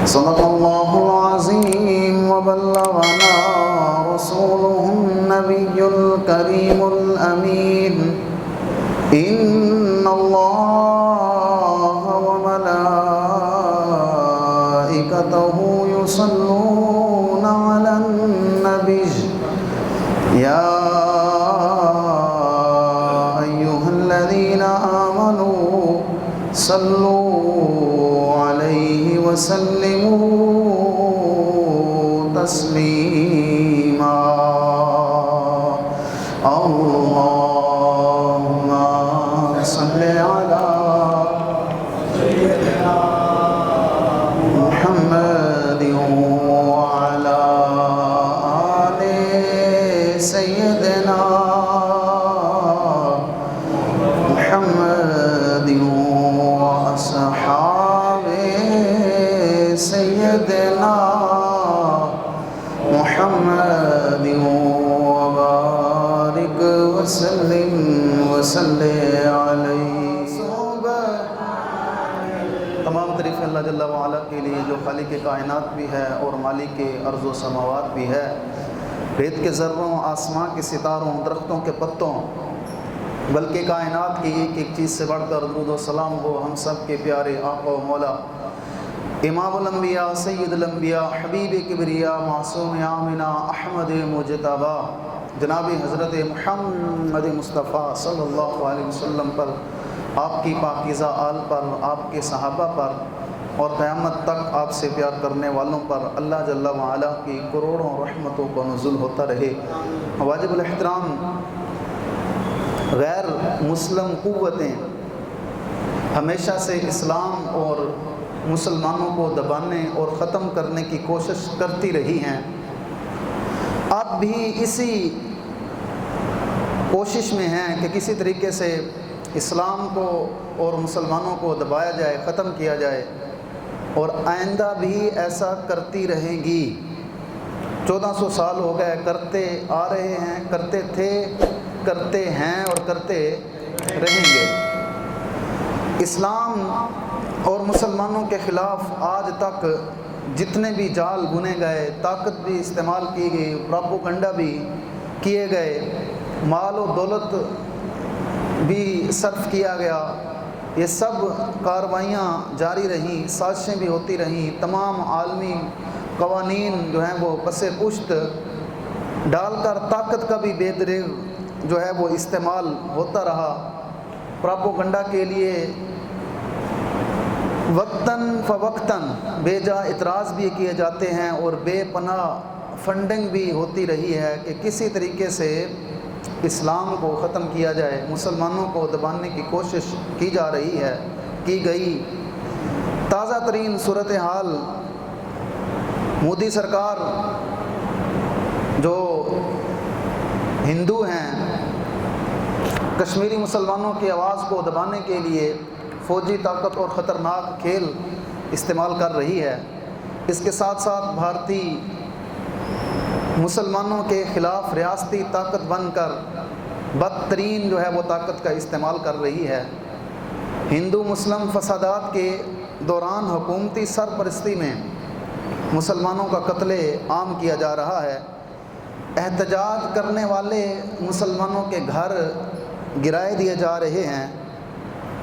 صدق الله العظيم وبلغنا رسوله النبي الكريم الأمين إن الله وملائكته يصلون على النبي يا أيها الذين آمنوا صلوا عليه وسلموا تسليما اللهم صل على محمد وعلى آل سيدنا محمد وأصحابه سيدنا محمد وبارك وسلم علیہ. تمام تعریف اللہ جل وعلا کے لیے جو خالق کائنات بھی ہے اور مالک ارض و سماوات بھی ہے. ریت کے ذروں، آسمان کے ستاروں، درختوں کے پتوں، بلکہ کائنات کی ایک ایک چیز سے بڑھ کر درود و سلام ہو ہم سب کے پیارے آقا و مولا امام الانبیاء سید الانبیاء حبیب کبریا معصوم آمنہ احمد مجتبی جناب حضرت محمد مصطفیٰ صلی اللہ علیہ وسلم پر، آپ کی پاکیزہ آل پر، آپ کے صحابہ پر اور قیامت تک آپ سے پیار کرنے والوں پر اللہ جل وعلا کی کروڑوں رحمتوں کا نزول ہوتا رہے. واجب الاحترام غیر مسلم قوتیں ہمیشہ سے اسلام اور مسلمانوں کو دبانے اور ختم کرنے کی کوشش کرتی رہی ہیں. آپ بھی اسی کوشش میں ہیں کہ کسی طریقے سے اسلام کو اور مسلمانوں کو دبایا جائے، ختم کیا جائے، اور آئندہ بھی ایسا کرتی رہیں گی. 1400 سال ہو گئے کرتے آ رہے ہیں، کرتے تھے، کرتے ہیں اور کرتے رہیں گے. اسلام اور مسلمانوں کے خلاف آج تک جتنے بھی جال بنے گئے، طاقت بھی استعمال کی گئی، پروپیگنڈا بھی کیے گئے، مال و دولت بھی صرف کیا گیا، یہ سب کارروائیاں جاری رہیں، سازشیں بھی ہوتی رہیں، تمام عالمی قوانین جو ہیں وہ پس پشت ڈال کر طاقت کا بھی بے دریغ جو ہے وہ استعمال ہوتا رہا. پروپیگنڈا کے لیے وقتاً فوقتاً بے جا اعتراض بھی کیے جاتے ہیں اور بے پناہ فنڈنگ بھی ہوتی رہی ہے کہ کسی طریقے سے اسلام کو ختم کیا جائے، مسلمانوں کو دبانے کی کوشش کی جا رہی ہے، کی گئی. تازہ ترین صورتحال مودی سرکار جو ہندو ہیں کشمیری مسلمانوں کی آواز کو دبانے کے لیے فوجی طاقت اور خطرناک کھیل استعمال کر رہی ہے. اس کے ساتھ ساتھ بھارتی مسلمانوں کے خلاف ریاستی طاقت بن کر بدترین جو ہے وہ طاقت کا استعمال کر رہی ہے. ہندو مسلم فسادات کے دوران حکومتی سرپرستی میں مسلمانوں کا قتل عام کیا جا رہا ہے. احتجاج کرنے والے مسلمانوں کے گھر گرائے دیے جا رہے ہیں،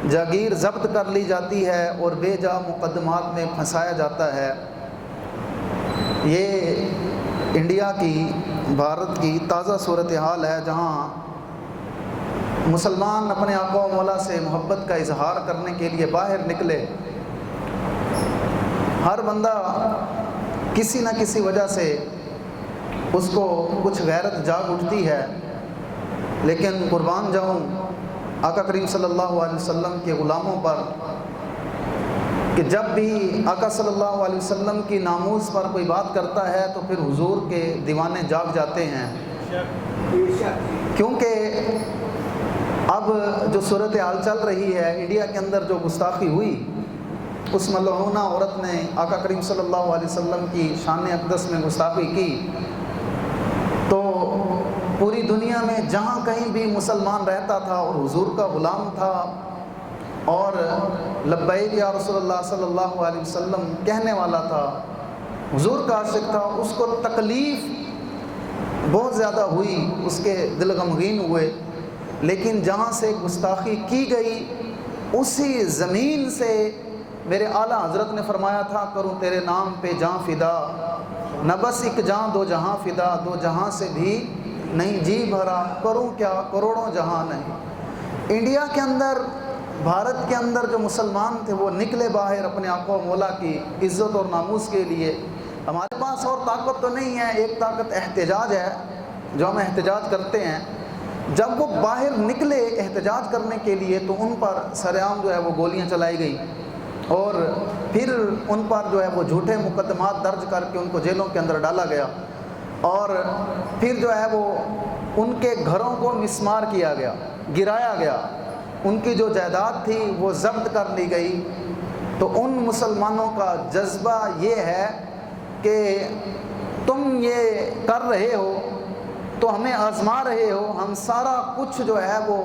جاگیر ضبط کر لی جاتی ہے اور بے جا مقدمات میں پھنسایا جاتا ہے. یہ انڈیا کی، بھارت کی تازہ صورتحال ہے جہاں مسلمان اپنے آقا و مولا سے محبت کا اظہار کرنے کے لیے باہر نکلے. ہر بندہ کسی نہ کسی وجہ سے اس کو کچھ غیرت جاگ اٹھتی ہے، لیکن قربان جاؤں آقا کریم صلی اللہ علیہ وسلم کے غلاموں پر کہ جب بھی آقا صلی اللہ علیہ وسلم کی ناموس پر کوئی بات کرتا ہے تو پھر حضور کے دیوانے جاگ جاتے ہیں. کیونکہ اب جو صورتحال چل رہی ہے انڈیا کے اندر، جو گستاخی ہوئی، اس ملعونہ عورت نے آقا کریم صلی اللہ علیہ وسلم کی شان اقدس میں گستاخی کی، تو پوری دنیا میں جہاں کہیں بھی مسلمان رہتا تھا اور حضور کا غلام تھا اور لبیک یا رسول اللہ صلی اللہ علیہ وسلم کہنے والا تھا، حضور کا عاشق تھا، اس کو تکلیف بہت زیادہ ہوئی، اس کے دل غمگین ہوئے، لیکن جہاں سے گستاخی کی گئی اسی زمین سے میرے اعلیٰ حضرت نے فرمایا تھا، کروں تیرے نام پہ جاں فدا، نہ بس ایک جاں دو جہاں فدا، دو جہاں سے بھی نہیں جی بھرا، کروں کیا کروڑوں جہاں نہیں۔ انڈیا کے اندر، بھارت کے اندر جو مسلمان تھے وہ نکلے باہر اپنے آقا و مولا کی عزت اور ناموس کے لیے۔ ہمارے پاس اور طاقت تو نہیں ہے، ایک طاقت احتجاج ہے جو ہم احتجاج کرتے ہیں۔ جب وہ باہر نکلے احتجاج کرنے کے لیے تو ان پر سرعام جو ہے وہ گولیاں چلائی گئی، اور پھر ان پر جو ہے وہ جھوٹے مقدمات درج کر کے ان کو جیلوں کے اندر ڈالا گیا، اور پھر جو ہے وہ ان کے گھروں کو مسمار کیا گیا، گرایا گیا، ان کی جو جائیداد تھی وہ ضبط کر لی گئی۔ تو ان مسلمانوں کا جذبہ یہ ہے کہ تم یہ کر رہے ہو تو ہمیں آزما رہے ہو، ہم سارا کچھ جو ہے وہ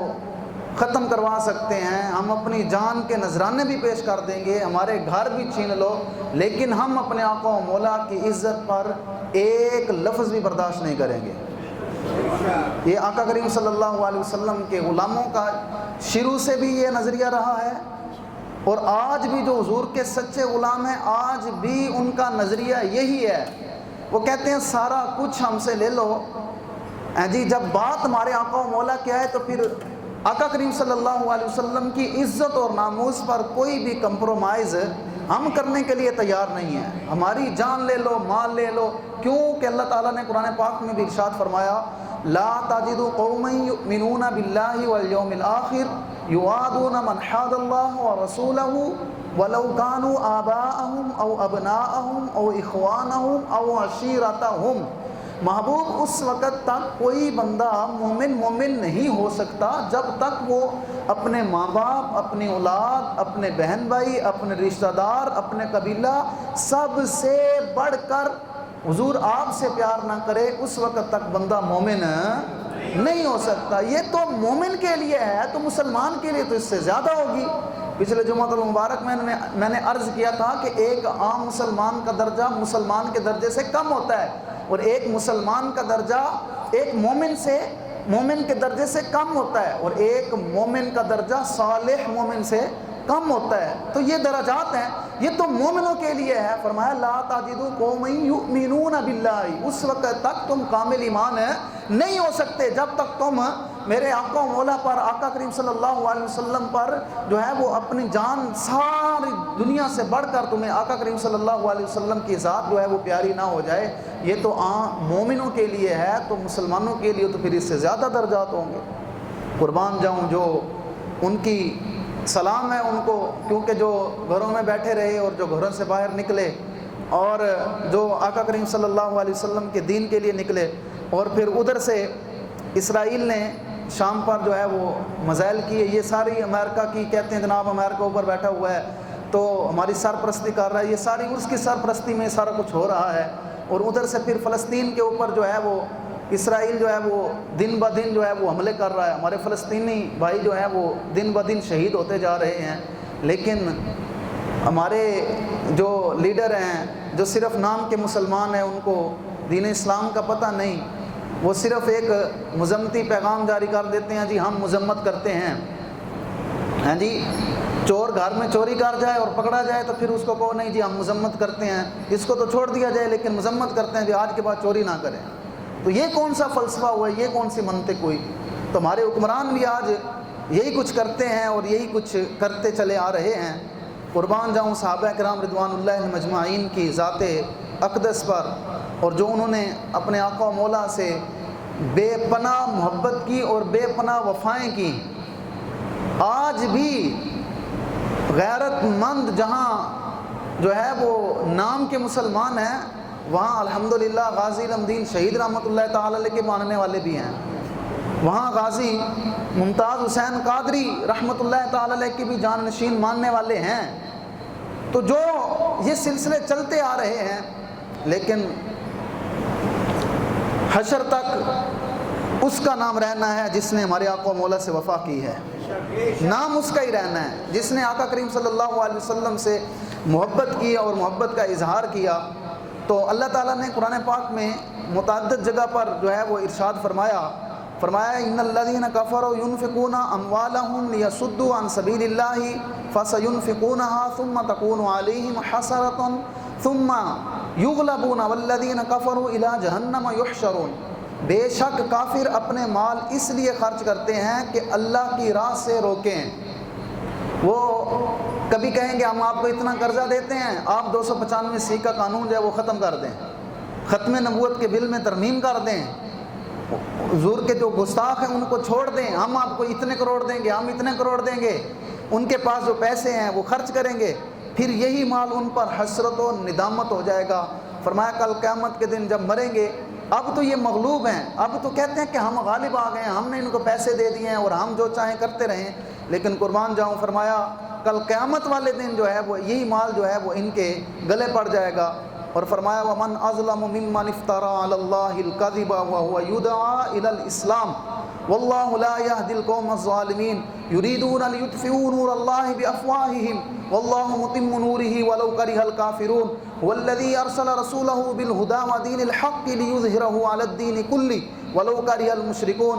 ختم کروا سکتے ہیں، ہم اپنی جان کے نذرانے بھی پیش کر دیں گے، ہمارے گھر بھی چھین لو، لیکن ہم اپنے آقا و مولا کی عزت پر ایک لفظ بھی برداشت نہیں کریں گے۔ یہ آقا کریم صلی اللہ علیہ وسلم کے غلاموں کا شروع سے بھی یہ نظریہ رہا ہے، اور آج بھی جو حضور کے سچے غلام ہیں آج بھی ان کا نظریہ یہی ہے۔ وہ کہتے ہیں سارا کچھ ہم سے لے لو، جی جب بات ہمارے آقا و مولا کی ہے تو پھر آقا کریم صلی اللہ علیہ وسلم کی عزت اور ناموس پر کوئی بھی کمپرومائز ہم کرنے کے لیے تیار نہیں ہیں، ہماری جان لے لو، مال لے لو، کیونکہ اللہ تعالیٰ نے قرآن پاک میں بھی ارشاد فرمایا، لا تجد قوما یؤمنون باللہ والیوم الآخر یوادون من حاد اللہ ورسولہ ولو كانوا آباءهم او ابناءهم او اخوانهم او عشیرتهم۔ محبوب اس وقت تک کوئی بندہ مومن نہیں ہو سکتا جب تک وہ اپنے ماں باپ، اپنی اولاد، اپنے بہن بھائی، اپنے رشتہ دار، اپنے قبیلہ سب سے بڑھ کر حضور آپ سے پیار نہ کرے، اس وقت تک بندہ مومن نہیں ہو سکتا۔ یہ تو مومن کے لیے ہے، تو مسلمان کے لیے تو اس سے زیادہ ہوگی۔ پچھلے جمعہ المبارک میں نے عرض کیا تھا کہ ایک عام مسلمان کا درجہ مسلمان کے درجے سے کم ہوتا ہے، اور ایک مسلمان کا درجہ ایک مومن کے درجے سے کم ہوتا ہے، اور ایک مومن کا درجہ صالح مومن سے کم ہوتا ہے۔ تو یہ درجات ہیں، یہ تو مومنوں کے لیے ہے۔ فرمایا لا تجد قوما یؤمنون باللہ، اس وقت تک تم کامل ایمان نہیں ہو سکتے جب تک تم میرے آقا و مولا پر، آقا کریم صلی اللہ علیہ وسلم پر جو ہے وہ اپنی جان ساری دنیا سے بڑھ کر تمہیں آقا کریم صلی اللہ علیہ وسلم کی ذات جو ہے وہ پیاری نہ ہو جائے۔ یہ تو مومنوں کے لیے ہے، تو مسلمانوں کے لیے تو پھر اس سے زیادہ درجات ہوں گے۔ قربان جاؤں جو ان کی سلام ہے ان کو، کیونکہ جو گھروں میں بیٹھے رہے اور جو گھروں سے باہر نکلے اور جو آقا کریم صلی اللہ علیہ وسلم کے دین کے لیے نکلے، اور پھر ادھر سے اسرائیل نے شام پر جو ہے وہ مزائل کیے، یہ ساری امریکہ کی، کہتے ہیں جناب امریکہ اوپر بیٹھا ہوا ہے تو ہماری سرپرستی کر رہا ہے، یہ ساری اس کی سرپرستی میں سارا کچھ ہو رہا ہے۔ اور ادھر سے پھر فلسطین کے اوپر جو ہے وہ اسرائیل جو ہے وہ دن بہ دن جو ہے وہ حملے کر رہا ہے، ہمارے فلسطینی بھائی جو ہیں وہ دن بہ دن شہید ہوتے جا رہے ہیں، لیکن ہمارے جو لیڈر ہیں جو صرف نام کے مسلمان ہیں، ان کو دین اسلام کا پتہ نہیں، وہ صرف ایک مذمتی پیغام جاری کر دیتے ہیں، جی ہم مذمت کرتے ہیں، ہاں جی چور گھر میں چوری کر جائے اور پکڑا جائے تو پھر اس کو کہو نہیں جی ہم مذمت کرتے ہیں، اس کو تو چھوڑ دیا جائے لیکن مذمت کرتے ہیں جی آج کے بعد چوری نہ کریں۔ تو یہ کون سا فلسفہ ہوا، یہ کون سی منطق ہوئی؟ تو ہمارے حکمران بھی آج یہی کچھ کرتے ہیں اور یہی کچھ کرتے چلے آ رہے ہیں۔ قربان جاؤں صحابہ کرام رضوان اللہ مجمعین کی ذات اقدس پر، اور جو انہوں نے اپنے آقا و مولا سے بے پناہ محبت کی اور بے پناہ وفائیں کی۔ آج بھی غیرت مند جہاں جو ہے وہ نام کے مسلمان ہیں، وہاں الحمدللہ غازی علمدین شہید رحمۃ اللہ تعالی علیہ کے ماننے والے بھی ہیں، وہاں غازی ممتاز حسین قادری رحمۃ اللہ تعالی علیہ کی بھی جانشین ماننے والے ہیں۔ تو جو یہ سلسلے چلتے آ رہے ہیں، لیکن حشر تک اس کا نام رہنا ہے جس نے ہمارے آقا و مولا سے وفا کی ہے۔ نام اس کا ہی رہنا ہے. جس نے آقا کریم صلی اللہ علیہ وسلم سے محبت کی اور محبت کا اظہار کیا تو اللہ تعالیٰ نے قرآن پاک میں متعدد جگہ پر جو ہے وہ ارشاد فرمایا ان الذین کفروا ينفقون اموالهم لیصدوا عن سبیل اللہ فسینفقونها ثم تکون علیہم حسرۃ ثم یغلبون والذین کفروا الی جہنم یحشرون. بے شک کافر اپنے مال اس لیے خرچ کرتے ہیں کہ اللہ کی راہ سے روکیں. وہ کبھی کہیں گے ہم آپ کو اتنا قرضہ دیتے ہیں, آپ 295 کا قانون جو ہے وہ ختم کر دیں, ختم نبوت کے بل میں ترمیم کر دیں, حضور کے جو گستاخ ہیں ان کو چھوڑ دیں, ہم آپ کو اتنے کروڑ دیں گے, ہم اتنے کروڑ دیں گے. ان کے پاس جو پیسے ہیں وہ خرچ کریں گے, پھر یہی مال ان پر حسرت و ندامت ہو جائے گا. فرمایا کل قیامت کے دن جب مریں گے, اب تو یہ مغلوب ہیں, اب تو کہتے ہیں کہ ہم غالب آ گئے ہیں, ہم نے ان کو پیسے دے دیے ہیں اور ہم جو چاہیں کرتے رہیں. لیکن قربان جاؤں, فرمایا کل قیامت والے دن جو ہے وہ یہی مال جو ہے وہ ان کے گلے پڑ جائے گا. اور فرمایا ومن اظلم ممن افترى على الله الكذب وهو يدعى الى الاسلام والله لا يهدي القوم الظالمين يريدون ليطفئوا نور الله بافواههم والله متم نوره ولو كره الكافرون هو الذي ارسل رسوله بالهدى ودين الحق ليظهره على الدين كله ولو كره المشركون.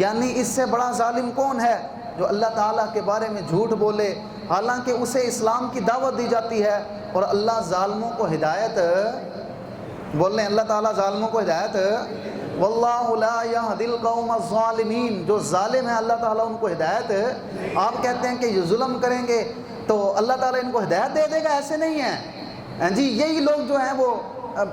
یعنی اس سے بڑا ظالم کون ہے جو اللہ تعالیٰ کے بارے میں جھوٹ بولے حالانکہ اسے اسلام کی دعوت دی جاتی ہے, اور اللہ ظالموں کو ہدایت بول رہے ہیں, اللہ تعالیٰ ظالموں کو ہدایت واللہ لا یہدی القوم الظالمین, جو ظالم ہیں اللہ تعالیٰ ان کو ہدایت. آپ کہتے ہیں کہ یہ ظلم کریں گے تو اللہ تعالیٰ ان کو ہدایت دے دے گا, ایسے نہیں ہے جی. یہی لوگ جو ہیں وہ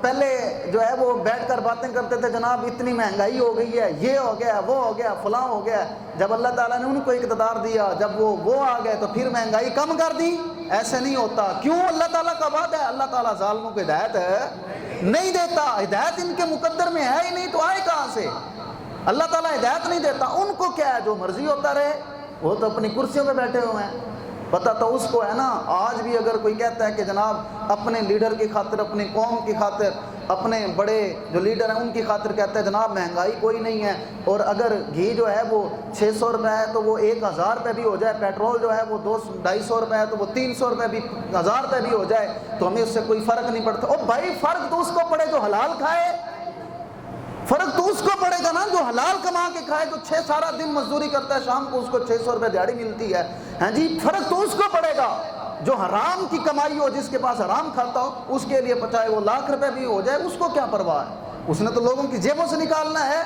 پہلے جو ہے وہ بیٹھ کر باتیں کرتے تھے, جناب اتنی مہنگائی ہو گئی ہے, یہ ہو گیا, وہ ہو گیا, فلاں ہو گیا. جب اللہ تعالیٰ نے ان کو اقتدار دیا, جب وہ آ گئے تو پھر مہنگائی کم کر دی. ایسے نہیں ہوتا. کیوں؟ اللہ تعالیٰ کا وعدہ ہے, اللہ تعالیٰ ظالموں کو ہدایت نہیں دیتا. ہدایت ان کے مقدر میں ہے ہی نہیں تو آئے کہاں سے؟ اللہ تعالیٰ ہدایت نہیں دیتا. ان کو کیا ہے, جو مرضی ہوتا رہے, وہ تو اپنی کرسیوں پہ بیٹھے ہوئے ہیں. پتہ تو اس کو ہے نا. آج بھی اگر کوئی کہتا ہے کہ جناب اپنے لیڈر کی خاطر, اپنی قوم کی خاطر, اپنے بڑے جو لیڈر ہیں ان کی خاطر کہتا ہے جناب مہنگائی کوئی نہیں ہے, اور اگر گھی جو ہے وہ 600 روپے ہے تو وہ 1000 روپے بھی ہو جائے, پیٹرول جو ہے وہ 200-250 روپے ہے تو وہ 300 روپے بھی, 1000 روپے بھی ہو جائے تو ہمیں اس سے کوئی فرق نہیں پڑتا. او بھائی فرق تو اس کو پڑے جو حلال کھائے, فرق تو اس کو پڑے گا نا جو حلال کما کے کھائے, جو سارا دن مزدوری کرتا ہے, شام کو اس کو 600 روپے دیہڑی ملتی ہے. ہاں جی, فرق تو اس کو پڑے گا. جو حرام کی کمائی ہو, جس کے پاس حرام کھاتا ہو, اس کے لیے چاہے وہ لاکھ روپے بھی ہو جائے, اس کو کیا پرواہ ہے, اس نے تو لوگوں کی جیبوں سے نکالنا ہے.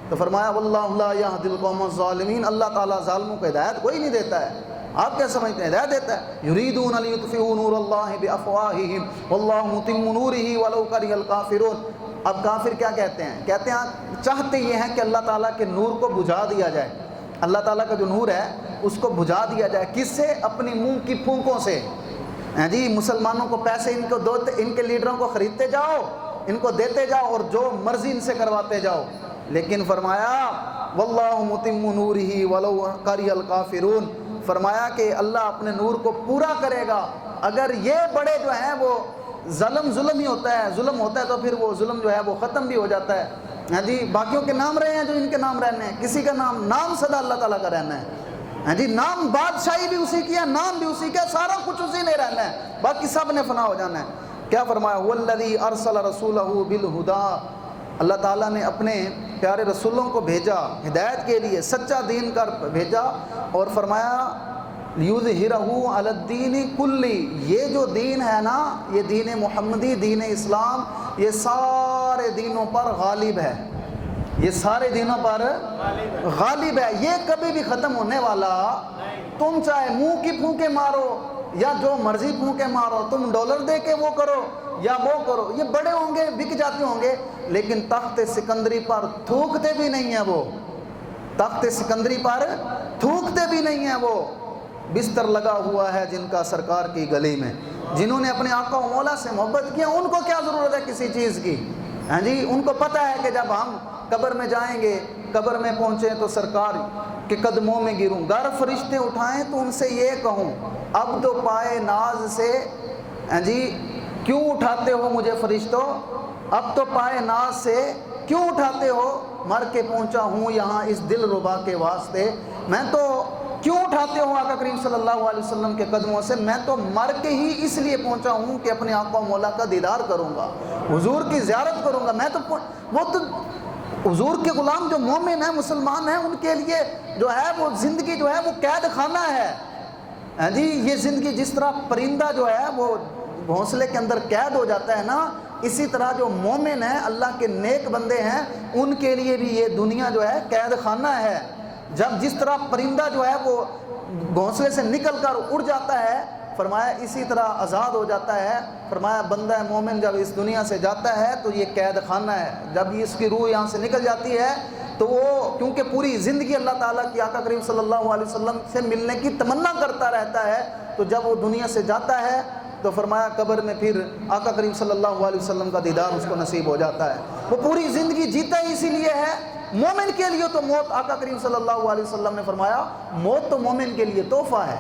تو فرمایا واللہ لا یہدی القوم الظالمین, اللہ تعالیٰ ظالموں کو ہدایت کوئی نہیں دیتا ہے. آپ کیا سمجھتے ہیں ہدایت دیتا ہے؟ یریدون لیطفئوا نور اللہ بافواہہم واللہ متم نورہ ولو کرہ الکافرون. اب کافر کیا کہتے ہیں؟ کہتے ہیں چاہتے یہ ہیں کہ اللہ تعالیٰ کے نور کو بجھا دیا جائے, اللہ تعالیٰ کا جو نور ہے اس کو بجھا دیا جائے. کس سے؟ اپنی منہ کی پھونکوں سے. جی مسلمانوں کو پیسے ان کو دو, ان کے لیڈروں کو خریدتے جاؤ, ان کو دیتے جاؤ اور جو مرضی ان سے کرواتے جاؤ. لیکن فرمایا واللہ متم نورہ ولو کرہ الکافرون, فرمایا کہ اللہ اپنے نور کو پورا کرے گا. اگر یہ بڑے جو ہیں وہ ظلم ہی ہوتا ہے, ظلم ہوتا ہے تو پھر وہ ظلم جو ہے وہ ختم بھی ہو جاتا ہے. ہاں جی, باقیوں کے نام رہے ہیں جو ان کے نام رہنے ہیں, کسی کا نام سدا اللہ تعالیٰ کا رہنا ہے. ہاں جی, نام بادشاہی بھی اسی کی ہے, نام بھی اسی کا, سارا کچھ اسی نے رہنا ہے, باقی سب نے فنا ہو جانا ہے. کیا فرمایا والذی ارسل رسولہ بالہدی, اللہ تعالیٰ نے اپنے پیارے رسولوں کو بھیجا ہدایت کے لیے, سچا دین کر بھیجا, اور فرمایا لیظہرہ علی الدین کلی, یہ جو دین ہے نا, یہ دین محمدی, دین اسلام, یہ سارے دینوں پر غالب ہے, یہ سارے دینوں پر غالب ہے, یہ کبھی بھی ختم ہونے والا. تم چاہے منہ کی پھونکے مارو یا جو مرضی پھونکے مارو, تم ڈالر دے کے وہ کرو یا وہ کرو, یہ بڑے ہوں گے, بک جاتے ہوں گے, لیکن تخت سکندری پر تھوکتے بھی نہیں ہیں وہ, تخت سکندری پر تھوکتے بھی نہیں ہیں وہ. بستر لگا ہوا ہے جن کا سرکار کی گلی میں, جنہوں نے اپنے آقا و مولا سے محبت کیا, ان کو کیا ضرورت ہے کسی چیز کی. ہاں جی, ان کو پتہ ہے کہ جب ہم قبر میں جائیں گے, قبر میں پہنچیں تو سرکار کے قدموں میں گروں, گر فرشتے اٹھائیں تو ان سے یہ کہوں اب تو پائے ناز سے, ہاں جی کیوں اٹھاتے ہو مجھے فرشتوں, اب تو پائے ناز سے کیوں اٹھاتے ہو, مر کے پہنچا ہوں یہاں اس دل ربا کے واسطے. میں تو کیوں اٹھاتے ہو آقا کریم صلی اللہ علیہ وسلم کے قدموں سے؟ میں تو مر کے ہی اس لیے پہنچا ہوں کہ اپنے آقا و مولا کا دیدار کروں گا، حضور کی زیارت کروں گا۔ میں تو وہ تو حضور کے غلام جو مومن ہیں، مسلمان ہیں، ان کے لیے جو ہے وہ زندگی جو ہے وہ قید خانہ ہے۔ ہاں جی، یہ زندگی جس طرح پرندہ جو ہے وہ گھونسلے کے اندر قید ہو جاتا ہے نا، اسی طرح جو مومن ہیں، اللہ کے نیک بندے ہیں، ان کے لیے بھی یہ دنیا جو ہے قید خانہ ہے۔ جب جس طرح پرندہ جو ہے وہ گھونسلے سے نکل کر اڑ جاتا ہے، فرمایا اسی طرح آزاد ہو جاتا ہے۔ فرمایا بندہ مومن جب اس دنیا سے جاتا ہے تو یہ قید خانہ ہے۔ جب اس کی روح یہاں سے نکل جاتی ہے تو وہ کیونکہ پوری زندگی اللہ تعالیٰ کی آقا کریم صلی اللہ علیہ وسلم سے ملنے کی تمنا کرتا رہتا ہے، تو جب وہ دنیا سے جاتا ہے تو فرمایا قبر میں پھر آقا کریم صلی اللہ علیہ وسلم کا دیدار اس کو نصیب ہو جاتا ہے۔ وہ پوری زندگی جیتا ہی اسی لیے ہے۔ مومن کے لیے تو موت، آقا کریم صلی اللہ علیہ وسلم نے فرمایا موت تو مومن کے لیے تحفہ ہے۔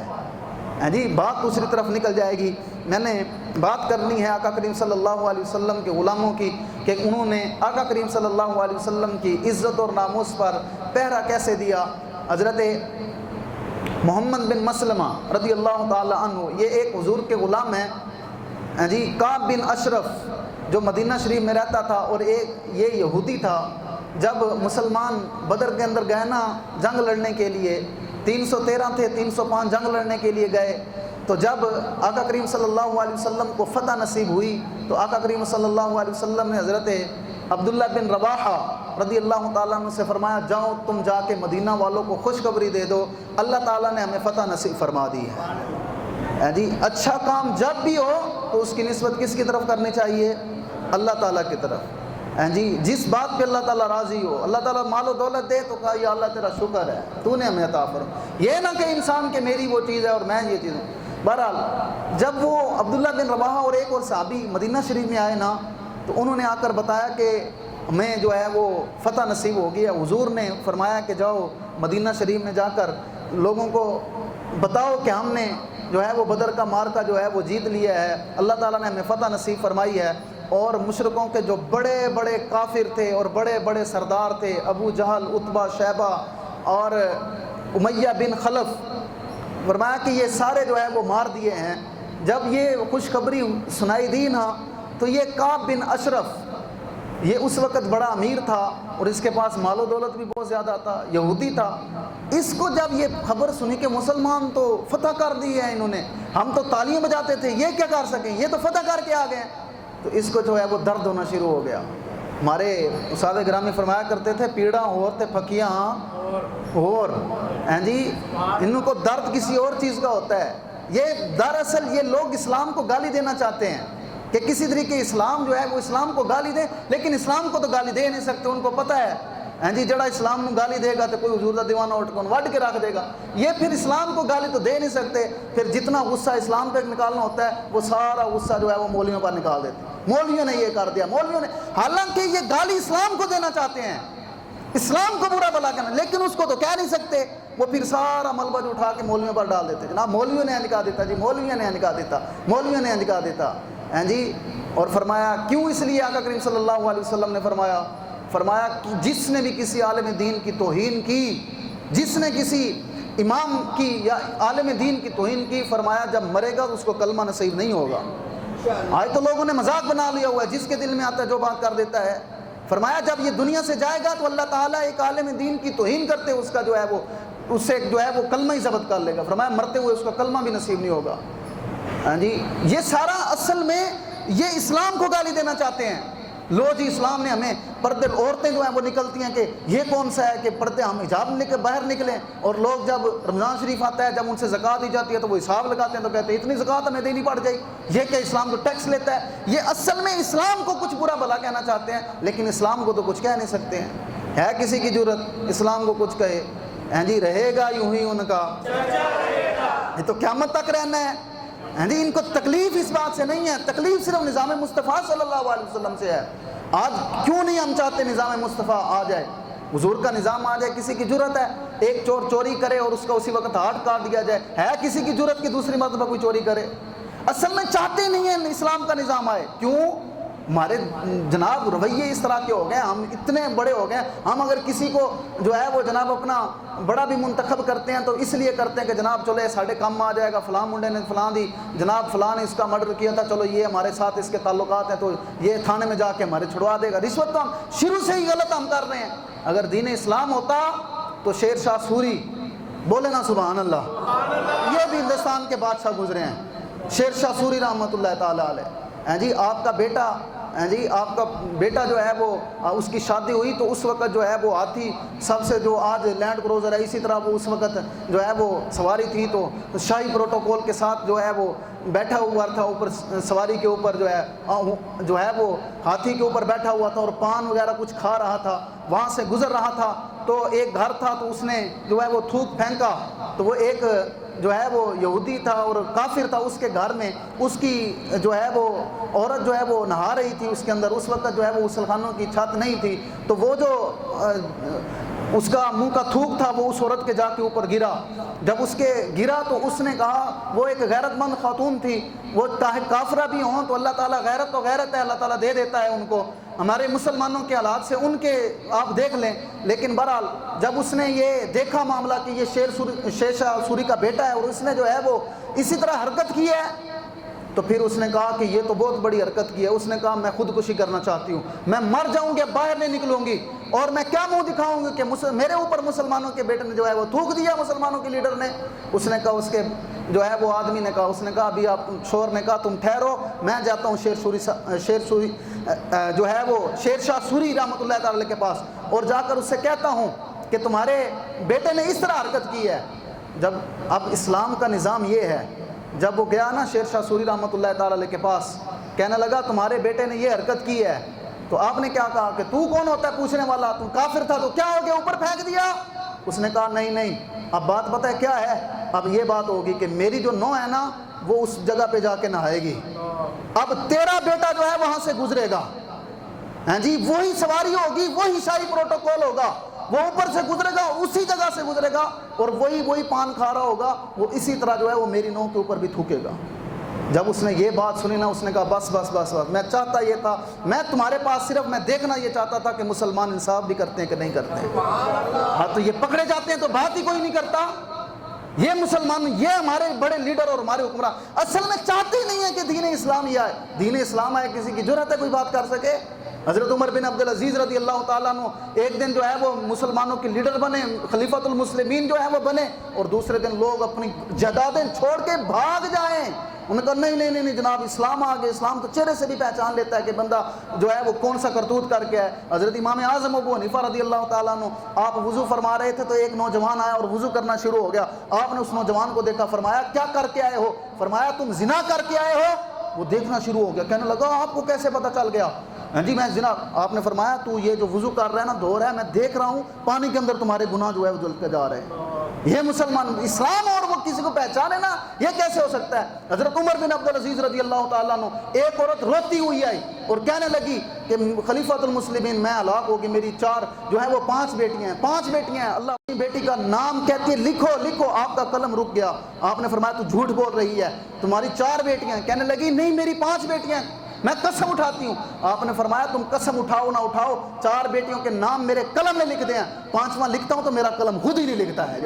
ہاں جی، بات دوسری طرف نکل جائے گی۔ میں نے بات کرنی ہے آقا کریم صلی اللہ علیہ وسلم کے غلاموں کی، کہ انہوں نے آقا کریم صلی اللہ علیہ وسلم کی عزت اور ناموس پر پہرا کیسے دیا۔ حضرت محمد بن مسلمہ رضی اللہ تعالی عنہ، یہ ایک حضور کے غلام ہیں۔ ہاں جی، کعب بن اشرف جو مدینہ شریف میں رہتا تھا اور ایک یہ یہودی تھا، جب مسلمان بدر کے اندر گئے نا جنگ لڑنے کے لیے، 313 تھے، 305 جنگ لڑنے کے لیے گئے، تو جب آقا کریم صلی اللہ علیہ وسلم کو فتح نصیب ہوئی تو آقا کریم صلی اللہ علیہ وسلم نے حضرت عبداللہ بن رواحہ رضی اللہ تعالیٰ عنہ سے فرمایا جاؤ تم جا کے مدینہ والوں کو خوشخبری دے دو، اللہ تعالیٰ نے ہمیں فتح نصیب فرما دی ہے۔ جی، اچھا کام جب بھی ہو تو اس کی نسبت کس کی طرف کرنی چاہیے؟ اللہ تعالیٰ کی طرف۔ جی، جس بات پہ اللہ تعالیٰ راضی ہو، اللہ تعالیٰ مال و دولت دے تو کہا یا اللہ تیرا شکر ہے، تو نے ہمیں عطا فرما، یہ نہ کہ انسان کہ میری وہ چیز ہے اور میں یہ چیز ہوں۔ بہرحال جب وہ عبداللہ بن رواحہ اور ایک اور صحابی مدینہ شریف میں آئے نا، تو انہوں نے آ کر بتایا کہ ہمیں جو ہے وہ فتح نصیب ہو گیا۔ حضور نے فرمایا کہ جاؤ مدینہ شریف میں جا کر لوگوں کو بتاؤ کہ ہم نے جو ہے وہ بدر کا مارکہ جو ہے وہ جیت لیا ہے، اللہ تعالیٰ نے ہمیں فتح نصیب فرمائی ہے۔ اور مشرکوں کے جو بڑے بڑے کافر تھے اور بڑے بڑے سردار تھے، ابو جہل، عتبہ، شیبہ اور امیہ بن خلف، فرمایا کہ یہ سارے جو ہے وہ مار دیے ہیں۔ جب یہ خوشخبری سنائی دی نا تو یہ کعب بن اشرف، یہ اس وقت بڑا امیر تھا اور اس کے پاس مال و دولت بھی بہت زیادہ تھا، یہودی تھا، اس کو جب یہ خبر سنی کہ مسلمان تو فتح کر دی ہے انہوں نے، ہم تو تالیاں بجاتے تھے، یہ کیا کر سکیں، یہ تو فتح کر کے آ گئے، تو اس کو جو ہے وہ درد ہونا شروع ہو گیا۔ ہمارے استاد گرامی فرمایا کرتے تھے پیڑاں اور تے پھکیاں اور، ہیں جی، ان کو درد کسی اور چیز کا ہوتا ہے۔ یہ دراصل یہ لوگ اسلام کو گالی دینا چاہتے ہیں کہ کسی طریقے اسلام جو ہے وہ اسلام کو گالی دے، لیکن اسلام کو تو گالی دے نہیں سکتے، ان کو پتہ ہے ہیں جی جڑا اسلام کو گالی دے گا تو کوئی حضور دا دیوانہ اٹھ کر وڈ کے رکھ دے گا، یہ پھر اسلام کو گالی تو دے نہیں سکتے، پھر جتنا غصہ اسلام پہ نکالنا ہوتا ہے وہ سارا غصہ جو ہے وہ مولویوں پر نکال دیتے ہیں۔ مولویوں نے یہ کر دیا، مولویوں نے، حالانکہ یہ گالی اسلام کو دینا چاہتے ہیں، اسلام کو برا بھلا کہنا، لیکن اس کو تو کہہ نہیں سکتے، وہ پھر سارا ملبہ جو اٹھا کے مولویوں پر ڈال دیتے، جناب مولویوں نے نکال دیتا، جی مولویوں نے نکال دیتا، مولویوں نے نکال دیتا ہیں جی۔ اور فرمایا کیوں؟ اس لیے آقا کریم صلی اللہ علیہ وسلم نے فرمایا کہ جس نے بھی کسی عالم دین کی توہین کی، جس نے کسی امام کی یا عالم دین کی توہین کی، فرمایا جب مرے گا تو اس کو کلمہ نصیب نہیں ہوگا۔ آج تو لوگوں نے مذاق بنا لیا ہوا ہے، جس کے دل میں آتا ہے جو بات کر دیتا ہے۔ فرمایا جب یہ دنیا سے جائے گا تو اللہ تعالیٰ ایک عالم دین کی توہین کرتے اس کا جو ہے وہ اس سے جو ہے وہ کلمہ ہی ضبط کر لے گا، فرمایا مرتے ہوئے اس کا کلمہ بھی نصیب نہیں ہوگا۔ ہاں جی، یہ سارا اصل میں یہ اسلام کو گالی دینا چاہتے ہیں۔ لو جی اسلام نے ہمیں پردے، عورتیں جو ہیں وہ نکلتی ہیں کہ یہ کون سا ہے کہ پردے ہم حجاب لے کے باہر نکلیں، اور لوگ جب رمضان شریف آتا ہے جب ان سے زکوٰۃ دی جاتی ہے تو وہ حساب لگاتے ہیں تو کہتے ہیں اتنی زکوٰۃ ہمیں دینی پڑ جائے، یہ کہ اسلام تو ٹیکس لیتا ہے۔ یہ اصل میں اسلام کو کچھ برا بھلا کہنا چاہتے ہیں، لیکن اسلام کو تو کچھ کہہ نہیں سکتے ہیں۔ ہے کسی کی جرت اسلام کو کچھ کہے؟ ہیں جی، رہے گا یوں ہی ان کا، یہ تو قیامت تک رہنا ہے۔ ہیں جی، ان کو تکلیف اس بات سے نہیں ہے، تکلیف صرف نظام مصطفیٰ صلی اللہ علیہ وسلم سے ہے۔ آج کیوں نہیں ہم چاہتے نظام مصطفیٰ آ جائے، حضور کا نظام آ جائے؟ کسی کی جرت ہے ایک چور چوری کرے اور اس کا اسی وقت ہاتھ کاٹ دیا جائے؟ ہے کسی کی جرت کی دوسری مرتبہ کوئی چوری کرے؟ اصل میں چاہتے نہیں ہیں اسلام کا نظام آئے، کیوں؟ ہمارے جناب رویے اس طرح کے ہو گئے، ہم اتنے بڑے ہو گئے، ہم اگر کسی کو جو ہے وہ جناب اپنا بڑا بھی منتخب کرتے ہیں تو اس لیے کرتے ہیں کہ جناب چلو یہ ساڑھے کام آ جائے گا، فلاں منڈے نے فلاں دی جناب فلاں نے اس کا مرڈر کیا تھا، چلو یہ ہمارے ساتھ اس کے تعلقات ہیں تو یہ تھانے میں جا کے ہمارے چھڑوا دے گا۔ رشوت تو ہم شروع سے ہی غلط ہم کر رہے ہیں۔ اگر دین اسلام ہوتا تو شیر شاہ سوری، بولے نا سبحان اللہ، یہ بھی ہندوستان کے بادشاہ گزرے ہیں، شیر شاہ سوری رحمۃ اللہ تعالیٰ علیہ۔ جی آپ کا بیٹا آپ کا بیٹا جو ہے وہ اس کی شادی ہوئی تو اس وقت جو ہے وہ ہاتھی سب سے جو آج لینڈ کروزر ہے اسی طرح وہ اس وقت جو ہے وہ سواری تھی تو شاہی پروٹوکول کے ساتھ جو ہے وہ بیٹھا ہوا تھا اوپر سواری کے اوپر جو ہے وہ ہاتھی کے اوپر بیٹھا ہوا تھا اور پان وغیرہ کچھ کھا رہا تھا، وہاں سے گزر رہا تھا تو ایک گھر تھا تو اس نے جو ہے وہ تھوک پھینکا تو وہ ایک جو ہے وہ یہودی تھا اور کافر تھا، اس کے گھر میں اس کی جو ہے وہ عورت جو ہے وہ نہا رہی تھی اس کے اندر، اس وقت جو ہے وہ غسل خانوں کی چھت نہیں تھی تو وہ جو اس کا منہ کا تھوک تھا وہ اس عورت کے جا کے اوپر گرا۔ جب اس کے گرا تو اس نے کہا، وہ ایک غیرت مند خاتون تھی، وہ چاہے کافرہ بھی ہوں تو اللہ تعالیٰ غیرت تو غیرت ہے، اللہ تعالیٰ دے دیتا ہے ان کو۔ ہمارے مسلمانوں کے حالات سے ان کے آپ دیکھ لیں، لیکن بہرحال جب اس نے یہ دیکھا معاملہ کہ یہ شیر شاہ سوری کا بیٹا ہے اور اس نے جو ہے وہ اسی طرح حرکت کی ہے تو پھر اس نے کہا کہ یہ تو بہت بڑی حرکت کی ہے۔ اس نے کہا میں خودکشی کرنا چاہتی ہوں، میں مر جاؤں گی، باہر نہیں نکلوں گی اور میں کیا منہ دکھاؤں گی کہ میرے اوپر مسلمانوں کے بیٹے نے جو ہے وہ تھوک دیا، مسلمانوں کے لیڈر نے۔ اس نے کہا، اس کے جو ہے وہ آدمی نے کہا، اس نے کہا ابھی آپ شور نے کہا تم ٹھہرو، میں جاتا ہوں شیر جو ہے وہ شیر شاہ سوری رحمۃ اللہ تعالی کے پاس اور جا کر اس سے کہتا ہوں کہ تمہارے بیٹے نے اس طرح حرکت کی ہے۔ جب اب اسلام کا نظام یہ ہے، جب وہ گیا نا شیر شاہ سوری رحمۃ اللہ تعالی کے پاس، کہنے لگا تمہارے بیٹے نے یہ حرکت کی ہے، تو آپ نے کیا کہا کہ تو کون ہوتا ہے پوچھنے والا، تم کافر تھا تو کیا ہو گیا، اوپر پھینک دیا؟ اس نے کہا نہیں، اب بات پتہ ہے کیا ہے، اب یہ بات ہوگی کہ میری جو نو ہے نا وہ اس جگہ پہ جا کے نہائے گی، اب تیرا بیٹا جو ہے وہاں سے گزرے گا، جی وہی سواری ہوگی، وہی شاہی پروٹوکول ہوگا، وہ اوپر سے گزرے گا، اسی جگہ سے گزرے گا اور وہی پان کھا رہا ہوگا، وہ اسی طرح جو ہے وہ میری نو کے اوپر بھی تھوکے گا۔ جب اس نے یہ بات سنی نا، اس نے کہا بس بس بس بس، میں چاہتا یہ تھا، میں تمہارے پاس صرف میں دیکھنا یہ چاہتا تھا کہ مسلمان انصاف بھی کرتے ہیں کہ نہیں کرتے ہیں۔ ہاں تو یہ پکڑے جاتے ہیں تو بات ہی کوئی نہیں کرتا۔ یہ مسلمان، یہ ہمارے بڑے لیڈر اور ہمارے حکمراں اصل میں چاہتے ہی نہیں ہے کہ دین اسلام یہ آئے، دین اسلام آئے، کسی کی جرأت ہے کوئی بات کر سکے؟ حضرت عمر بن عبدالعزیز رضی اللہ تعالیٰ عنہ ایک دن جو ہے وہ مسلمانوں کے لیڈر بنے، خلیفۃ المسلمین جو ہے وہ بنے، اور دوسرے دن لوگ اپنی جائیدادیں چھوڑ کے بھاگ جائیں۔ انہوں نے کہا نہیں جناب، اسلام آ گیا، اسلام تو چہرے سے بھی پہچان لیتا ہے کہ بندہ جو ہے وہ کون سا کرتوت کر کے ہے۔ حضرت امام اعظم ابو حنیفہ رضی اللہ تعالیٰ عنہ، آپ وضو فرما رہے تھے تو ایک نوجوان آیا اور وضو کرنا شروع ہو گیا۔ آپ نے اس نوجوان کو دیکھا، فرمایا کیا کر کے آئے ہو؟ فرمایا تم زنا کر کے آئے ہو؟ وہ دیکھنا شروع ہو گیا، کہنے لگا آپ کو کیسے پتہ چل گیا؟ جی میں زنا۔ آپ نے فرمایا تو یہ جو وضو کر رہا ہے نا، دھو رہا ہے، میں دیکھ رہا ہوں پانی کے اندر تمہارے گناہ جو ہے وہ جلتے جا رہے ہیں۔ یہ مسلمان اسلام اور وہ کسی کو پہچانے نا، یہ کیسے ہو سکتا ہے؟ حضرت عمر بن عبدالعزیز رضی اللہ تعالیٰ عنہ، ایک عورت روتی ہوئی آئی اور کہنے لگی کہ خلیفۃ المسلمین میں ہلاک ہوگی، میری پانچ بیٹیاں ہیں، اللہ اپنی بیٹی کا نام کہتی ہے لکھو، آپ کا قلم رک گیا۔ آپ نے فرمایا تو جھوٹ بول رہی ہے، تمہاری 4 بیٹیاں ہیں۔ کہنے لگی نہیں میری 5 بیٹیاں ہیں، میں قسم اٹھاتی ہوں۔ آپ نے فرمایا تم قسم اٹھاؤ نہ اٹھاؤ، 4 بیٹیوں کے نام میرے قلم میں لکھ دیں، 5واں لکھتا ہوں تو میرا قلم خود ہی نہیں لکھتا ہے۔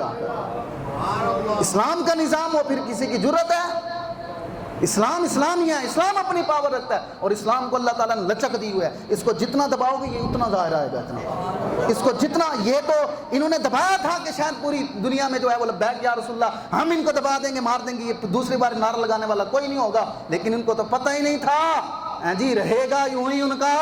اسلام کا نظام ہو پھر کسی کی جرأت ہے؟ اسلام اسلامی ہے، اسلام اپنی پاور رکھتا ہے اور اسلام کو اللہ تعالیٰ نے لچک دی ہوئی ہے، اس کو جتنا دباؤ گے یہ اتنا ظاہر آئے گا، اتنا اس کو جتنا، یہ تو انہوں نے دبایا تھا کہ شاید پوری دنیا میں جو ہے وہ لبیک یا رسول اللہ، ہم ان کو دبا دیں گے، مار دیں گے، یہ دوسری بار نعرہ لگانے والا کوئی نہیں ہوگا، لیکن ان کو تو پتہ ہی نہیں تھا، جی رہے گا یوں ہی ان کا،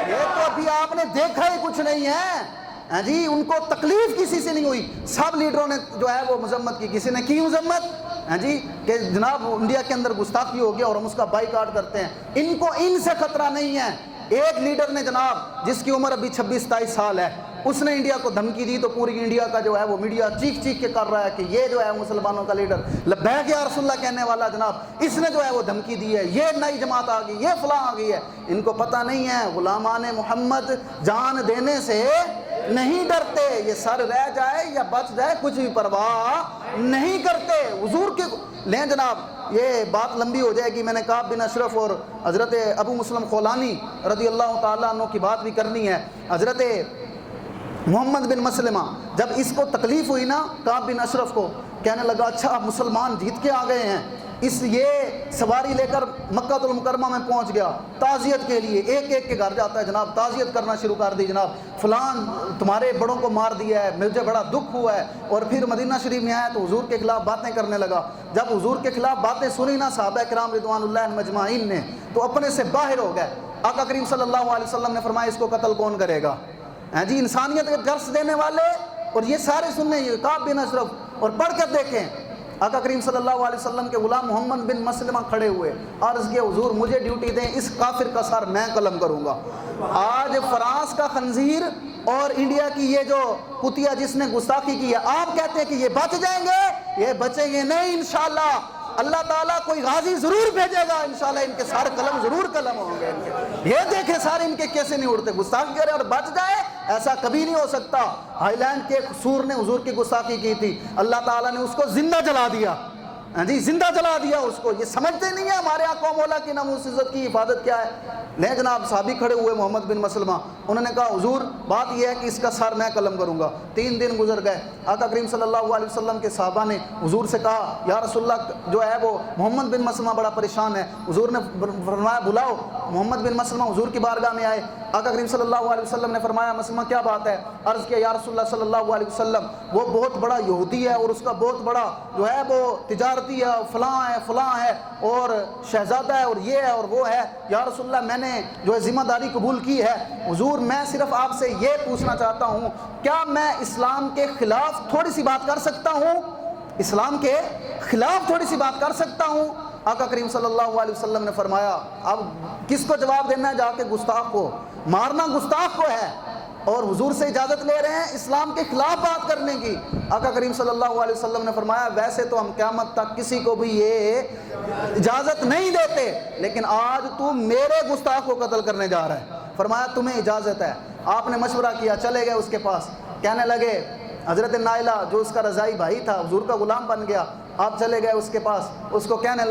یہ تو ابھی آپ نے دیکھا ہی کچھ نہیں ہے، جی ان کو تکلیف کسی سے نہیں ہوئی، سب لیڈروں نے جو ہے وہ مذمت کی، کسی نے کی مذمت جی کہ جناب انڈیا کے اندر گستاخی ہو گیا اور ہم اس کا بائیکاٹ کرتے ہیں، ان سے خطرہ نہیں ہے۔ ایک لیڈر نے جناب جس کی عمر ابھی 26-27 سال ہے، اس نے انڈیا کو دھمکی دی تو پوری انڈیا کا جو ہے وہ میڈیا چیخ کے کر رہا ہے کہ یہ جو ہے مسلمانوں کا لیڈر لبیک یا رسول اللہ کہنے والا جناب، اس نے جو ہے وہ دھمکی دی ہے، یہ نئی جماعت آ گئی، یہ فلاں آ گئی ہے۔ ان کو پتہ نہیں ہے غلامان محمد جان دینے سے نہیں ڈرتے، یہ سر رہ جائے یا بچ جائے کچھ بھی پرواہ نہیں کرتے۔ حضور کے لیں جناب یہ بات لمبی ہو جائے گی، میں نے کعب بن اشرف اور حضرت ابو مسلم خولانی رضی اللہ تعالیٰ عنہ کی بات بھی کرنی ہے۔ حضرت محمد بن مسلمہ جب اس کو تکلیف ہوئی نا کعب بن اشرف کو، کہنے لگا اچھا مسلمان جیت کے آ گئے ہیں، اس یہ سواری لے کر مکہ المکرمہ میں پہنچ گیا تعزیت کے لیے، ایک ایک کے گھر جاتا ہے، جناب تعزیت کرنا شروع کر دی، جناب فلان تمہارے بڑوں کو مار دیا ہے، مجھے بڑا دکھ ہوا ہے۔ اور پھر مدینہ شریف میں آیا تو حضور کے خلاف باتیں کرنے لگا۔ جب حضور کے خلاف باتیں سنی نا صحابہ کرام رضوان اللہ مجمعین نے، تو اپنے سے باہر ہو گئے۔ آقا کریم صلی اللہ علیہ وسلم نے فرمایا اس کو قتل کون کرے گا؟ جی انسانیت کا درس دینے والے، اور یہ سارے سننے، یہ کعب بن اشرف، اور پڑھ کر دیکھیں آقا کریم صلی اللہ علیہ وسلم کے غلام محمد بن مسلمہ کھڑے ہوئے، عرض کیا حضور مجھے ڈیوٹی دیں، اس کافر کا سر میں قلم کروں گا۔ آج فرانس کا خنزیر اور انڈیا کی یہ جو کتیا جس نے گستاخی کی ہے، آپ کہتے ہیں کہ یہ بچ جائیں گے؟ یہ بچیں گے نہیں انشاءاللہ۔ اللہ تعالیٰ کوئی غازی ضرور بھیجے گا انشاءاللہ، ان کے سارے قلم ضرور قلم ہوں گے۔ یہ دیکھیں سارے ان کے کیسے نہیں اڑتے، گستاخی کرے اور بچ جائے، ایسا کبھی نہیں ہو سکتا۔ ہائی لینڈ کے سور نے حضور کی گستاخی کی تھی، اللہ تعالیٰ نے اس کو زندہ جلا دیا، جی زندہ جلا دیا اس کو۔ یہ سمجھتے نہیں ہیں ہمارے آقا مولا کی ناموس عزت کی حفاظت کیا ہے۔ لے جناب صحابی کھڑے ہوئے محمد بن مسلمہ، انہوں نے کہا حضور بات یہ ہے کہ اس کا سر میں قلم کروں گا۔ 3 دن گزر گئے، آقا کریم صلی اللہ علیہ وسلم کے صحابہ نے حضور سے کہا یا رسول اللہ جو ہے وہ محمد بن مسلمہ بڑا پریشان ہے۔ حضور نے فرمایا بلاؤ۔ محمد بن مسلمہ حضور کی بارگاہ میں آئے، آقا کریم صلی اللہ علیہ وسلم نے فرمایا مسلمہ کیا بات ہے؟ عرض کیا یا رسول اللہ صلی اللہ علیہ وسلم وہ بہت بڑا یہودی ہے اور اس کا بہت بڑا جو ہے وہ تجارتی ہے، فلاں ہے اور شہزادہ ہے اور یہ ہے اور وہ ہے، یا رسول اللہ میں نے جو ہے ذمہ داری قبول کی ہے۔ حضور میں صرف آپ سے یہ پوچھنا چاہتا ہوں، کیا میں اسلام کے خلاف تھوڑی سی بات کر سکتا ہوں؟ اسلام کے خلاف تھوڑی سی بات کر سکتا ہوں؟ آقا کریم صلی اللہ علیہ وسلم نے فرمایا اب کس کو جواب دینا ہے؟ جا کے گستاخ کو مارنا، گستاخ کو ہے، اور حضور سے اجازت لے رہے ہیں اسلام کے خلاف بات کرنے کی۔ آقا کریم صلی اللہ علیہ وسلم نے فرمایا ویسے تو ہم قیامت تک کسی کو بھی یہ اجازت نہیں دیتے، لیکن آج تو میرے گستاخ کو قتل کرنے جا رہا ہے، فرمایا تمہیں اجازت ہے۔ آپ نے مشورہ کیا، چلے گئے اس کے پاس، کہنے لگے حضرت نائلہ جو اس کا رضائی بھائی تھا حضور کا غلام بن گیا، آپ چلے گئے اس کے پاس، اس کو کہنے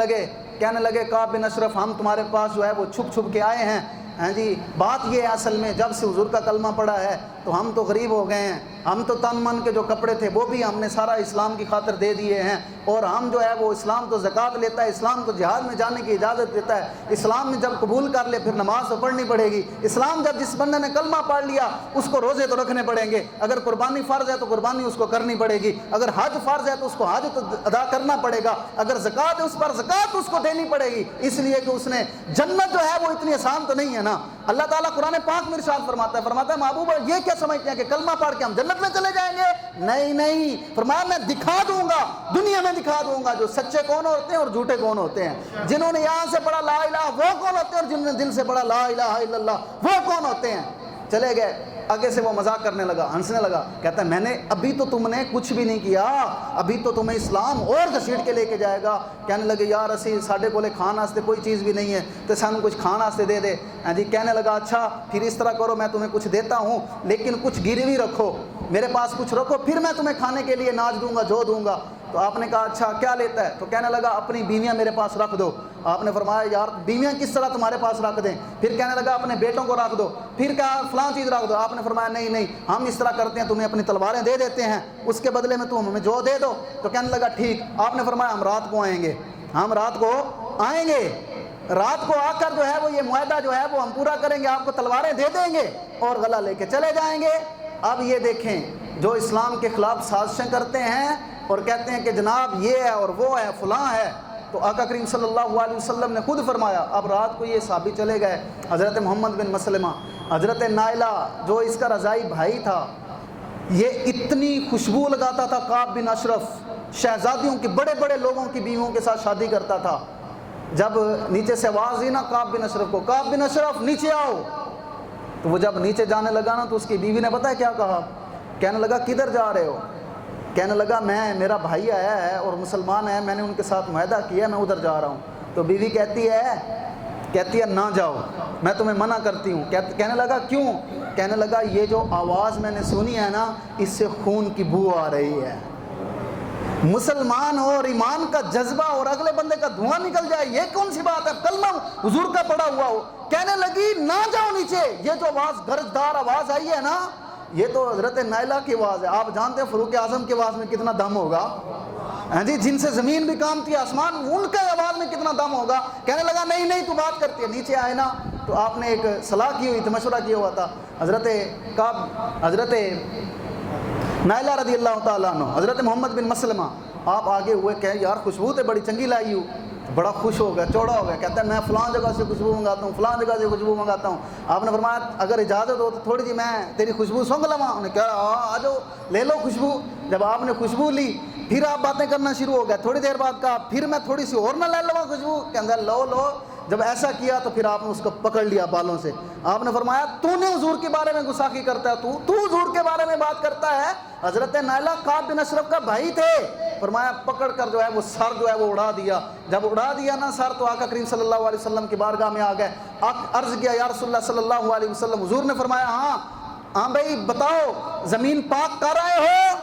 لگے کعب بن اشرف ہم تمہارے پاس جو ہے وہ چھپ کے آئے ہیں، ہاں جی بات یہ ہے اصل میں جب سے حضور کا کلمہ پڑا ہے تو ہم تو غریب ہو گئے ہیں، ہم تو تن من کے جو کپڑے تھے وہ بھی ہم نے سارا اسلام کی خاطر دے دیے ہیں، اور ہم جو ہے وہ اسلام تو زکوٰۃ لیتا ہے، اسلام تو جہاد میں جانے کی اجازت دیتا ہے، اسلام میں جب قبول کر لے پھر نماز تو پڑھنی پڑے گی، اسلام جب جس بندے نے کلمہ پڑھ لیا اس کو روزے تو رکھنے پڑیں گے، اگر قربانی فرض ہے تو قربانی اس کو کرنی پڑے گی، اگر حج فرض ہے تو اس کو حج تو ادا کرنا پڑے گا، اگر زکوٰۃ ہے اس پر زکوٰۃ اس کو دینی پڑے گی، اس لیے کہ اس نے جنت جو ہے وہ اتنی آسان تو نہیں ہے نا۔ اللہ تعالیٰ قرآن پاک میں ارشاد فرماتا ہے محبوب یہ کیا سمجھتے ہیں کہ کلمہ پڑھ کے ہم جنت میں چلے جائیں گے؟ نہیں، فرمایا میں دکھا دوں گا، دنیا میں دکھا دوں گا جو سچے کون ہوتے ہیں اور جھوٹے کون ہوتے ہیں، جنہوں نے یہاں سے پڑھا لا الہ وہ کون ہوتے ہیں اور جنہوں نے دل سے پڑھا لا الہ الا اللہ وہ کون ہوتے ہیں۔ چلے گئے، آگے سے وہ مذاق کرنے لگا، ہنسنے لگا، کہتا ہے میں نے ابھی تو تم نے کچھ بھی نہیں کیا، ابھی تو تمہیں اسلام اور گھسیٹ کے لے کے جائے گا۔ کہنے لگے یار اسی ساڈے کولے کھان واسطے کوئی چیز بھی نہیں ہے تو سانو کچھ کھان واسطے دے دے۔ جی کہنے لگا اچھا پھر اس طرح کرو میں تمہیں کچھ دیتا ہوں لیکن کچھ گروی رکھو، میرے پاس کچھ رکھو پھر میں تمہیں کھانے کے لیے ناچ دوں گا جو دوں گا۔ تو آپ نے کہا اچھا کیا لیتا ہے؟ تو کہنے لگا اپنی بیویاں میرے پاس رکھ دو۔ آپ نے فرمایا یار بیویاں کس طرح تمہارے پاس رکھ دیں؟ پھر کہنے لگا اپنے بیٹوں کو رکھ دو، پھر کہا فلاں چیز رکھ دو۔ آپ نے فرمایا نہیں ہم اس طرح کرتے ہیں تمہیں اپنی تلواریں دے دیتے ہیں اس کے بدلے میں تم ہمیں جو دے دو۔ تو کہنے لگا ٹھیک۔ آپ نے فرمایا ہم رات کو آئیں گے، رات کو آ کر جو ہے وہ یہ معاہدہ جو ہے وہ ہم پورا کریں گے، آپ کو تلواریں دے دیں گے اور غلہ لے کے چلے جائیں گے۔ اب یہ دیکھیں جو اسلام کے خلاف سازشیں کرتے ہیں اور کہتے ہیں کہ جناب یہ ہے اور وہ ہے فلاں ہے، تو آقا کریم صلی اللہ علیہ وسلم نے خود فرمایا اب رات کو یہ صحابی چلے گئے، حضرت محمد بن مسلمہ، حضرت نائلہ جو اس کا رضائی بھائی تھا، یہ اتنی خوشبو لگاتا تھا کعب بن اشرف، شہزادیوں کے بڑے بڑے لوگوں کی بیویوں کے ساتھ شادی کرتا تھا۔ جب نیچے سے آواز دی نا کعب بن اشرف کو، کعب بن اشرف نیچے آؤ، تو وہ جب نیچے جانے لگا نا تو اس کی بیوی نے پتہ ہے کیا کہا؟ کہنے لگا کدھر جا رہے ہو؟ کہنے لگا میرا بھائی آیا ہے اور مسلمان ہے، میں نے ان کے ساتھ معاہدہ کیا، میں ادھر جا رہا ہوں۔ تو بیوی کہتی ہے نہ جاؤ، میں تمہیں منع کرتی ہوں۔ کہنے لگا کیوں؟ کہنے لگا یہ جو آواز میں نے سنی ہے نا اس سے خون کی بو آ رہی ہے، مسلمان ہو اور ایمان کا جذبہ اور اگلے بندے کا دھواں نکل جائے، یہ کون سی بات ہے؟ کلمہ حضور کا پڑا ہوا ہو، کہنے لگی نہ جاؤ نیچے. یہ جو آواز گرجدار آواز آئی ہے نا، یہ تو حضرت نائلہ کی آواز ہے. آپ جانتے ہیں فاروق اعظم کی آواز میں کتنا دم ہوگا؟ ہاں جی، جن سے زمین بھی کامتی ہے آسمان، ان کے آواز میں کتنا دم ہوگا. کہنے لگا نہیں نہیں تو بات کرتی ہے. نیچے آئے نا تو آپ نے ایک صلاح کی ہوئی تھی، مشورہ کیا ہوا تھا. حضرت نائلہ رضی اللہ تعالیٰ عنہ، حضرت محمد بن مسلمہ آپ آگے ہوئے، کہیں یار خوشبو تو بڑی چنگی لائی ہوں. بڑا خوش ہو گیا، چوڑا ہو گیا، کہتا ہے میں فلاں جگہ سے خوشبو منگاتا ہوں، فلاں جگہ سے خوشبو منگاتا ہوں. آپ نے فرمایا اگر اجازت ہو تو تھوڑی سی میں تیری خوشبو سونگھ لواں. انہوں نے کہا آ جاؤ لے لو خوشبو. جب آپ نے خوشبو لی پھر آپ باتیں کرنا شروع ہو گیا. تھوڑی دیر بعد کہا پھر میں تھوڑی سی اور نہ لے لواں خوشبو. کہ اندر لو. جب ایسا کیا تو پھر آپ نے اس کو پکڑ لیا بالوں سے. آپ نے فرمایا تو نے حضور کے بارے میں گستاخی کرتا ہے، تو حضور کے بارے میں بات کرتا ہے. حضرت نائلہ کعب بن اشرف کا بھائی تھے. فرمایا پکڑ کر جو ہے وہ سر جو ہے وہ اڑا دیا. جب اڑا دیا نا سر تو آقا کریم صلی اللہ علیہ وسلم کی بارگاہ میں آ گئے. عرض کیا یا رسول اللہ صلی اللہ علیہ وسلم. حضور نے فرمایا ہاں بھائی بتاؤ زمین پاک کر رہے ہو؟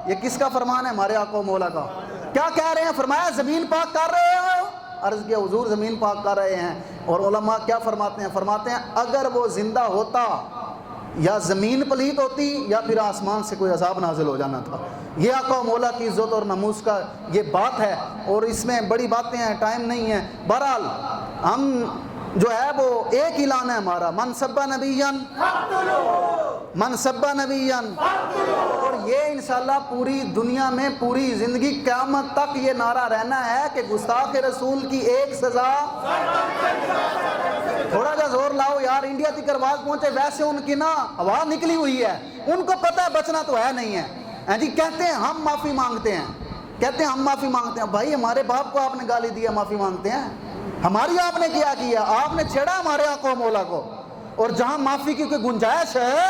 یہ کس کا فرمان ہے؟ ہمارے آقا و مولا کا. کیا کہہ رہے ہیں؟ فرمایا زمین پاک کر رہے ہو. عرض کیا حضور زمین پاک کر رہے ہیں. اور علماء کیا فرماتے ہیں؟ فرماتے ہیں اگر وہ زندہ ہوتا یا زمین پلیت ہوتی یا پھر آسمان سے کوئی عذاب نازل ہو جانا تھا. یہ آقا و مولا کی عزت اور ناموس کا یہ بات ہے، اور اس میں بڑی باتیں ہیں، ٹائم نہیں ہے. بہرحال ہم جو ہے وہ ایک اعلان ہے ہمارا، من سب نبیًا من سب نبیًا. اور یہ انشاءاللہ پوری دنیا میں پوری زندگی قیامت تک یہ نعرہ رہنا ہے کہ گستاخ رسول کی ایک سزا. تھوڑا جا زور لاؤ یار، انڈیا تک آواز پہنچے. ویسے ان کی نا آواز نکلی ہوئی ہے، ان کو پتہ ہے بچنا تو ہے نہیں ہے جی. کہتے ہیں ہم معافی مانگتے ہیں. بھائی ہمارے باپ کو آپ نے گالی دیا، معافی مانگتے ہیں؟ ہماری آپ نے کیا آپ نے چھیڑا ہمارے آقا و مولا کو. اور جہاں معافی کی کوئی گنجائش ہے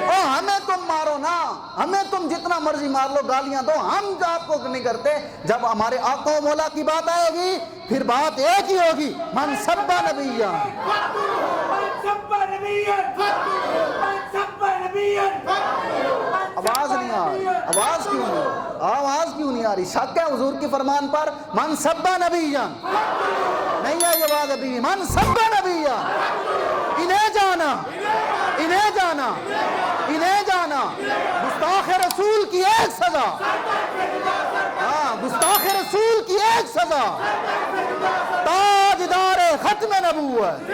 ہمیں تم مارو نا، ہمیں تم جتنا مرضی مار لو، گالیاں دو، ہم آپ کو نہیں کرتے. جب ہمارے آقا و مولا کی بات آئے گی پھر بات ایک ہی ہوگی، من سب نبیًا. آواز نہیں آ رہی، آواز کیوں نہیں آ رہی؟ شک ہے حضور کی فرمان پر؟ من سب نبیًا نہیں آئی آواز ابھی. من سب نبیًا. انہیں جانا گستاخ رسول کی ایک سزا. گستاخ رسول کی ایک سزا. تاجدار ختم نبوت.